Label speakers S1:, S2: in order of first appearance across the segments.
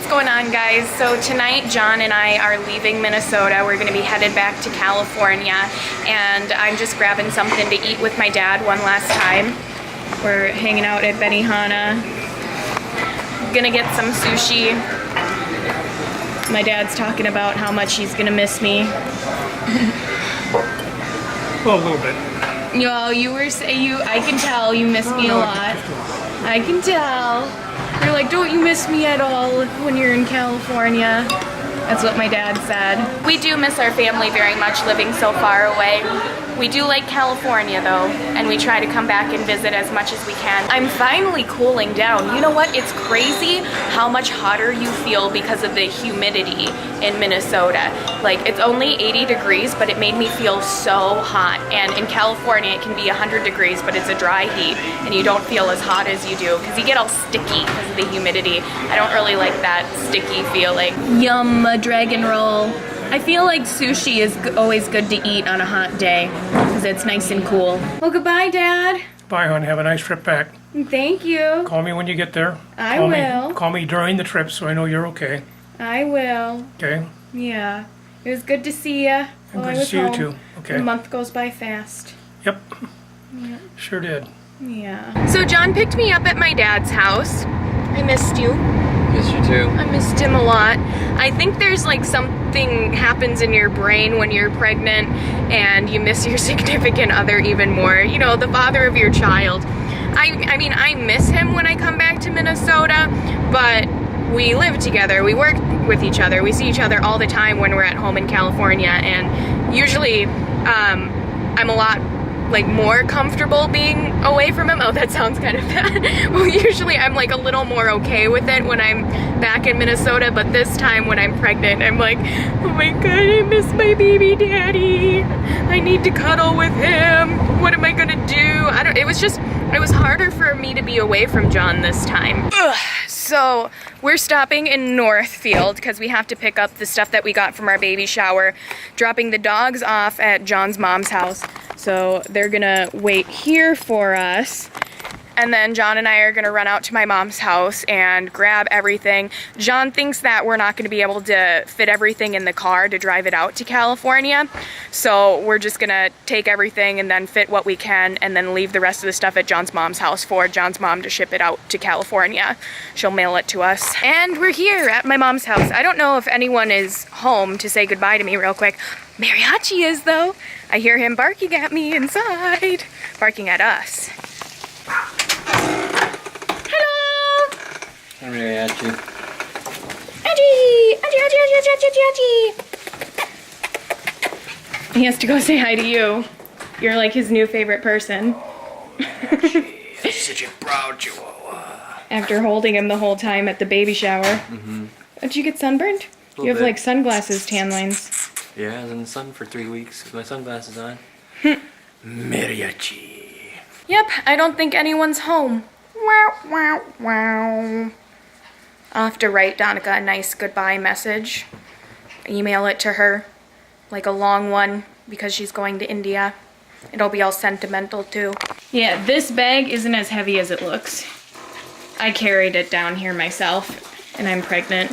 S1: what's going on, guys? So tonight John and I are leaving Minnesota. We're gonna be headed back to California, and I'm just grabbing something to eat with my dad one last time. We're hanging out at Benihana. Gonna get some sushi. My dad's talking about how much he's gonna miss me.
S2: Well, a little bit.
S1: Yo, you were saying I can tell you miss me a lot. I can tell. You're like, don't you miss me at all when you're in California? That's what my dad said. We do miss our family very much living so far away. We do like California though, and we try to come back and visit as much as we can. I'm finally cooling down. You know what? It's crazy how much hotter you feel because of the humidity in Minnesota. Like, it's only 80 degrees, but it made me feel so hot. And in California, it can be 100 degrees, but it's a dry heat, and you don't feel as hot as you do because you get all sticky because of the humidity. I don't really like that sticky feeling. Yum, a dragon roll. I feel like sushi is always good to eat on a hot day because it's nice and cool. Well, goodbye, Dad.
S2: Bye, hon. Have a nice trip back.
S1: Thank you.
S2: Call me when you get there.
S1: I will.
S2: Call me during the trip so I know you're okay.
S1: I will.
S2: Okay?
S1: Yeah. It was good to see you.
S2: And good to see you too. Okay.
S1: The month goes by fast.
S2: Yep.
S1: Yeah.
S2: Sure did.
S1: Yeah. So John picked me up at my dad's house. I missed you.
S3: Missed you too.
S1: I missed him a lot. I think there's like something happens in your brain when you're pregnant and you miss your significant other even more. You know, the father of your child. I mean, I miss him when I come back to Minnesota, but we live together. We work with each other. We see each other all the time when we're at home in California, and usually I'm a lot like more comfortable being away from him. Oh, that sounds kind of bad. Well, usually I'm like a little more okay with it when I'm back in Minnesota, but this time when I'm pregnant, I'm like, oh my god, I miss my baby daddy. I need to cuddle with him. What am I gonna do? It was harder for me to be away from John this time. Ugh. So we're stopping in Northfield because we have to pick up the stuff that we got from our baby shower, dropping the dogs off at John's mom's house. So they're gonna wait here for us. And then John and I are gonna run out to my mom's house and grab everything. John thinks that we're not gonna be able to fit everything in the car to drive it out to California. So we're just gonna take everything and then fit what we can and then leave the rest of the stuff at John's mom's house for John's mom to ship it out to California. She'll mail it to us. And we're here at my mom's house. I don't know if anyone is home to say goodbye to me real quick. Mariachi is though. I hear him barking at me inside. Barking at us. Hello!
S3: Hi, Mariachi.
S1: Aji! Aji! He has to go say hi to you. You're like his new favorite person.
S2: She's such a proud chihuahua.
S1: After holding him the whole time at the baby shower.
S3: Mm-hmm.
S1: Did you get sunburned? You have like sunglasses tan lines.
S3: Yeah, I was in the sun for 3 weeks with my sunglasses on.
S2: Mariachi.
S1: Yep, I don't think anyone's home. Wow, wow, wow. I'll have to write Donica a nice goodbye message. Email it to her. Like a long one, because she's going to India. It'll be all sentimental too. Yeah, this bag isn't as heavy as it looks. I carried it down here myself, and I'm pregnant.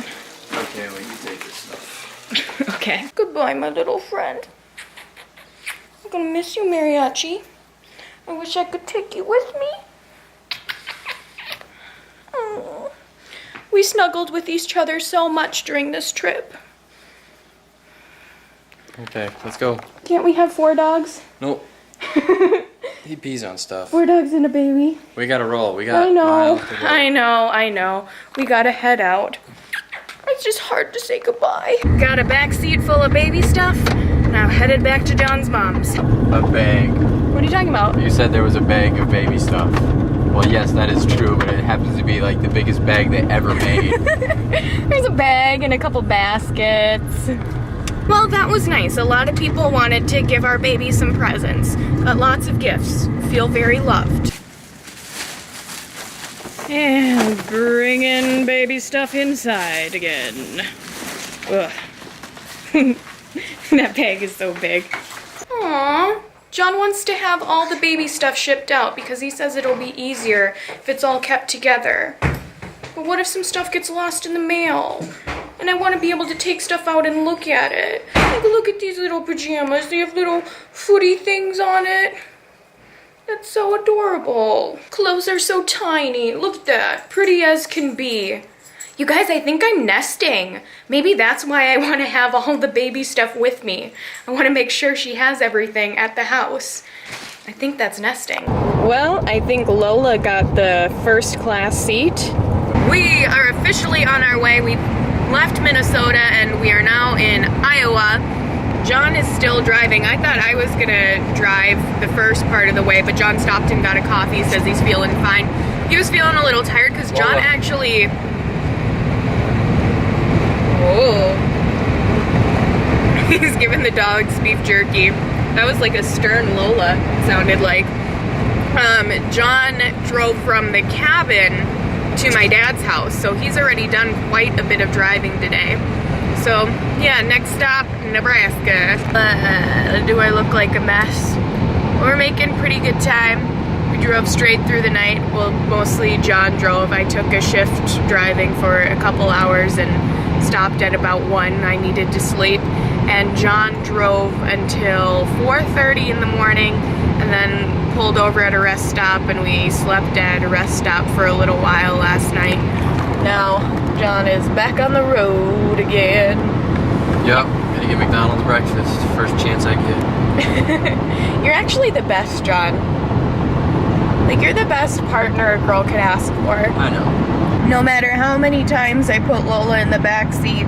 S3: Okay, well, you take this stuff.
S1: Okay. Goodbye, my little friend. I'm gonna miss you, Mariachi. I wish I could take you with me. Oh. We snuggled with each other so much during this trip.
S3: Okay, let's go.
S1: Can't we have 4 dogs?
S3: Nope. He pees on stuff.
S1: 4 dogs and a baby.
S3: We gotta roll. We got
S1: I know.
S3: miles to go.
S1: I know. We gotta head out. It's just hard to say goodbye. Got a back seat full of baby stuff. Now headed back to John's mom's.
S3: A bag.
S1: What are you talking about?
S3: You said there was a bag of baby stuff. Well, yes, that is true, but it happens to be like the biggest bag they ever made.
S1: There's a bag and a couple baskets. Well, that was nice. A lot of people wanted to give our baby some presents. Got lots of gifts. Feel very loved. And bringing baby stuff inside again. Ugh. That bag is so big. Aww. John wants to have all the baby stuff shipped out because he says it'll be easier if it's all kept together. But what if some stuff gets lost in the mail? And I want to be able to take stuff out and look at it. Like, look at these little pajamas. They have little footy things on it. That's so adorable. Clothes are so tiny. Look at that. Pretty as can be. You guys, I think I'm nesting. Maybe that's why I want to have all the baby stuff with me. I want to make sure she has everything at the house. I think that's nesting. Well, I think Lola got the first class seat. We are officially on our way. We left Minnesota and we are now in Iowa. John is still driving. I thought I was gonna drive the first part of the way, but John stopped and got a coffee, says he's feeling fine. He was feeling a little tired because John actually... Oh. He's giving the dogs beef jerky. That was like a stern Lola, it sounded like. John drove from the cabin to my dad's house, so he's already done quite a bit of driving today. So yeah, next stop, Nebraska. Do I look like a mess? We're making pretty good time. We drove straight through the night. Well, mostly John drove. I took a shift driving for a couple hours and stopped at about 1. I needed to sleep. And John drove until 4:30 in the morning and then pulled over at a rest stop, and we slept at a rest stop for a little while last night. Now, John is back on the road again.
S3: Yep, gonna get McDonald's breakfast. First chance I get.
S1: You're actually the best, John. Like, you're the best partner a girl could ask for.
S3: I know.
S1: No matter how many times I put Lola in the back seat,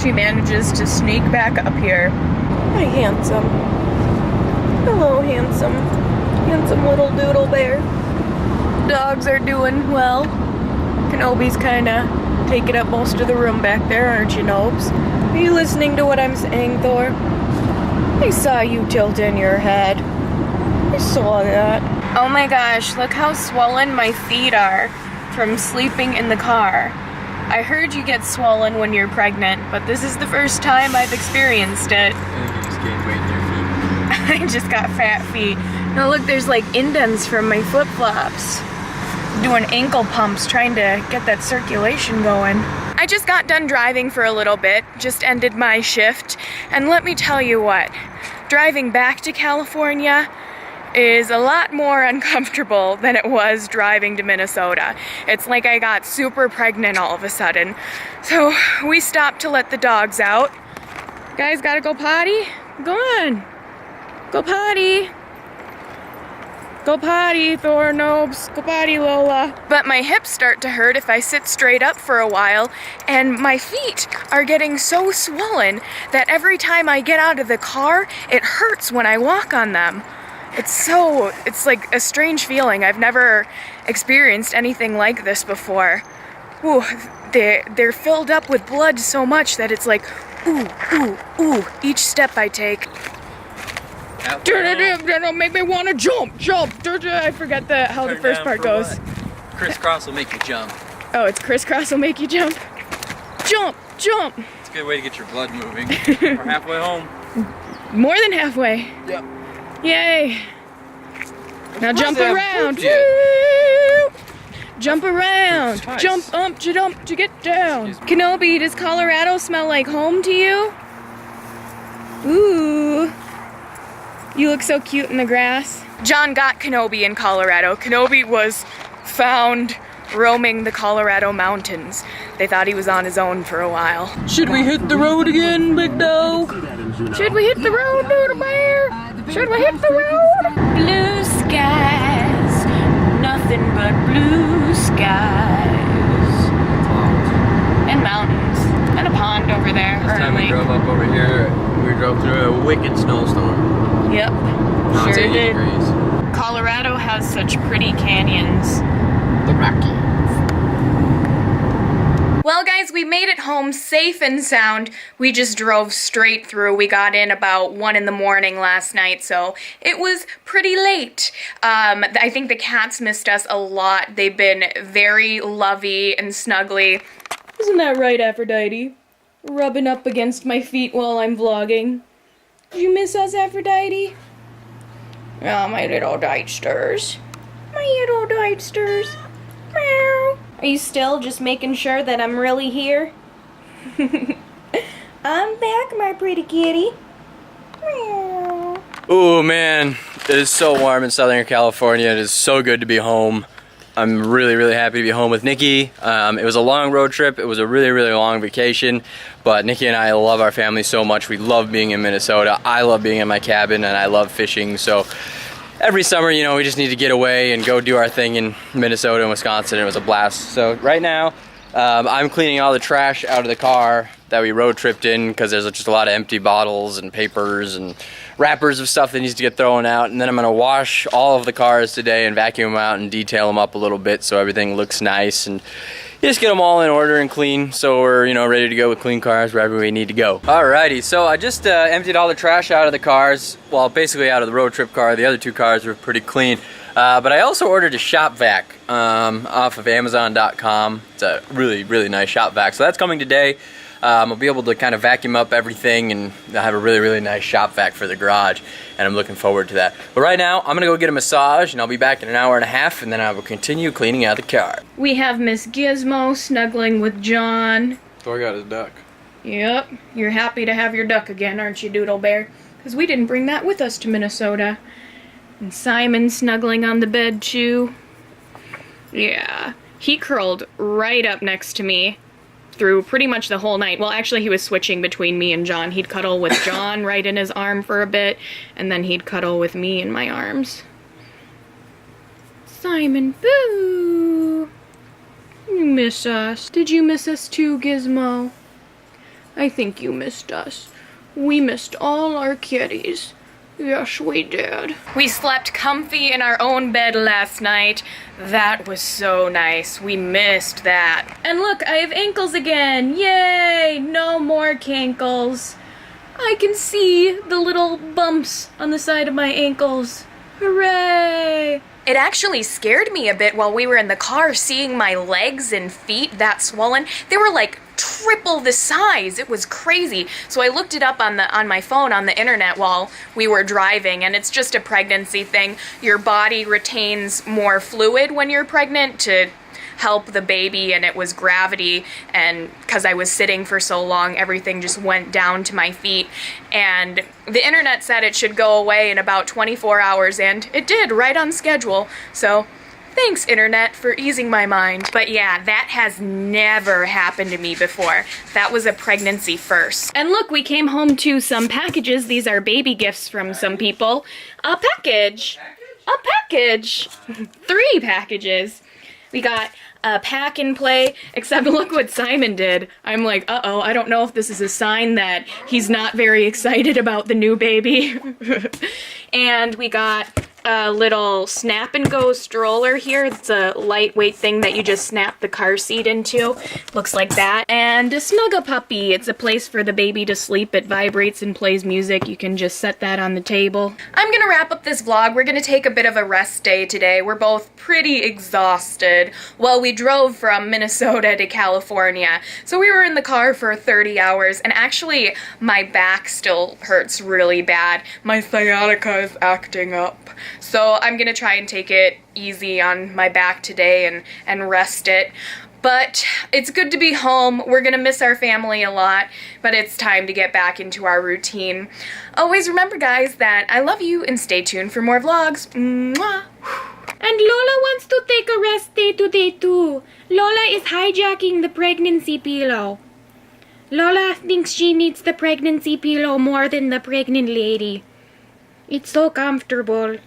S1: she manages to sneak back up here. Hi, handsome. Hello, handsome. Handsome little doodle bear. Dogs are doing well. Kenobi's kind of taking up most of the room back there, aren't you, Nobes? Are you listening to what I'm saying, Thor? I saw you tilting your head. I saw that. Oh my gosh, look how swollen my feet are from sleeping in the car. I heard you get swollen when you're pregnant, but this is the first time I've experienced it.
S3: I think you just gained weight in your feet.
S1: I just got fat feet. Now look, there's like indents from my flip-flops. Doing ankle pumps, trying to get that circulation going. I just got done driving for a little bit, just ended my shift, and let me tell you what, driving back to California is a lot more uncomfortable than it was driving to Minnesota. It's like I got super pregnant all of a sudden. So we stopped to let the dogs out. Guys, gotta go potty? Go on. Go potty. Go potty, Thor, Nobes. Go potty, Lola. But my hips start to hurt if I sit straight up for a while, and my feet are getting so swollen that every time I get out of the car, it hurts when I walk on them. It's like a strange feeling. I've never experienced anything like this before. Ooh, they're filled up with blood so much that it's like, ooh, ooh, ooh, each step I take. That'll make me want to jump. I forget how the first part goes.
S3: Crisscross will make you jump.
S1: Oh, it's crisscross will make you jump. Jump.
S3: It's a good way to get your blood moving. We're halfway home.
S1: More than halfway.
S3: Yep.
S1: Yay. Now jump around. Jump around. Jump to get down. Kenobi, does Colorado smell like home to you? Ooh. You look so cute in the grass. John got Kenobi in Colorado. Kenobi was found roaming the Colorado mountains. They thought he was on his own for a while. Should we hit the road again, big dog? Should we hit the road, Doodle Bear? Should we hit the road? Blue skies, nothing but blue skies. And mountains, and a pond over there.
S3: Last time we drove up over here, we drove through a wicked snowstorm.
S1: Yep,
S3: Now it's 80 degrees.
S1: Colorado has such pretty canyons.
S3: The Rockies.
S1: Well, guys, we made it home safe and sound. We just drove straight through. We got in about 1 in the morning last night, so it was pretty late. I think the cats missed us a lot. They've been very lovey and snuggly. Isn't that right, Aphrodite? Rubbing up against my feet while I'm vlogging. Did you miss us, Aphrodite? Oh, my little ditesters. My little ditesters. Meow. Are you still just making sure that I'm really here? I'm back, my pretty kitty. Meow.
S3: Ooh man, it is so warm in Southern California. It is so good to be home. I'm really, really happy to be home with Nikki. It was a long road trip. It was a really, really long vacation, but Nikki and I love our family so much. We love being in Minnesota. I love being in my cabin and I love fishing. So every summer, you know, we just need to get away and go do our thing in Minnesota and Wisconsin. It was a blast. So right now, I'm cleaning all the trash out of the car that we road tripped in because there's just a lot of empty bottles and papers and wrappers of stuff that needs to get thrown out. And then I'm gonna wash all of the cars today and vacuum them out and detail them up a little bit so everything looks nice and just get them all in order and clean so we're, you know, ready to go with clean cars wherever we need to go. Alrighty, so I just emptied all the trash out of the cars, well, basically out of the road trip car. The other two cars were pretty clean. But I also ordered a shop vac off of Amazon.com. It's a really, really nice shop vac. So that's coming today. I'll be able to kind of vacuum up everything and I'll have a really, really nice shop vac for the garage. And I'm looking forward to that. But right now, I'm gonna go get a massage and I'll be back in an hour and a half and then I will continue cleaning out the car.
S1: We have Miss Gizmo snuggling with John.
S3: Thor got his duck.
S1: Yep, you're happy to have your duck again, aren't you, Doodle Bear? Because we didn't bring that with us to Minnesota. And Simon snuggling on the bed too. Yeah, he curled right up next to me through pretty much the whole night. Well, actually he was switching between me and John. He'd cuddle with John right in his arm for a bit, and then he'd cuddle with me in my arms. Simon, boo! You miss us. Did you miss us too, Gizmo? I think you missed us. We missed all our kitties. Yes, we did. We slept comfy in our own bed last night. That was so nice. We missed that. And look, I have ankles again. Yay! No more cankles. I can see the little bumps on the side of my ankles. Hooray! It actually scared me a bit while we were in the car, seeing my legs and feet that swollen. They were like triple the size. It was crazy. So I looked it up on my phone on the internet while we were driving, and it's just a pregnancy thing. Your body retains more fluid when you're pregnant to help the baby, and it was gravity, and because I was sitting for so long, everything just went down to my feet, and the internet said it should go away in about 24 hours, and it did, right on schedule. So thanks, internet, for easing my mind. But yeah, that has never happened to me before. That was a pregnancy first. And look, we came home to some packages. These are baby gifts from some people. A package. 3 packages. We got a pack and play, except look what Simon did. I'm like, uh-oh, I don't know if this is a sign that he's not very excited about the new baby. And we got a little snap and go stroller here. It's a lightweight thing that you just snap the car seat into. Looks like that. And a Snugga-Puppy. It's a place for the baby to sleep. It vibrates and plays music. You can just set that on the table. I'm gonna wrap up this vlog. We're gonna take a bit of a rest day today. We're both pretty exhausted. Well, we drove from Minnesota to California. So we were in the car for 30 hours, and actually my back still hurts really bad. My sciatica is acting up. So I'm gonna try and take it easy on my back today and rest it. But it's good to be home. We're gonna miss our family a lot, but it's time to get back into our routine. Always remember, guys, that I love you, and stay tuned for more vlogs. Mwah. And Lola wants to take a rest day today too. Lola is hijacking the pregnancy pillow. Lola thinks she needs the pregnancy pillow more than the pregnant lady. It's so comfortable.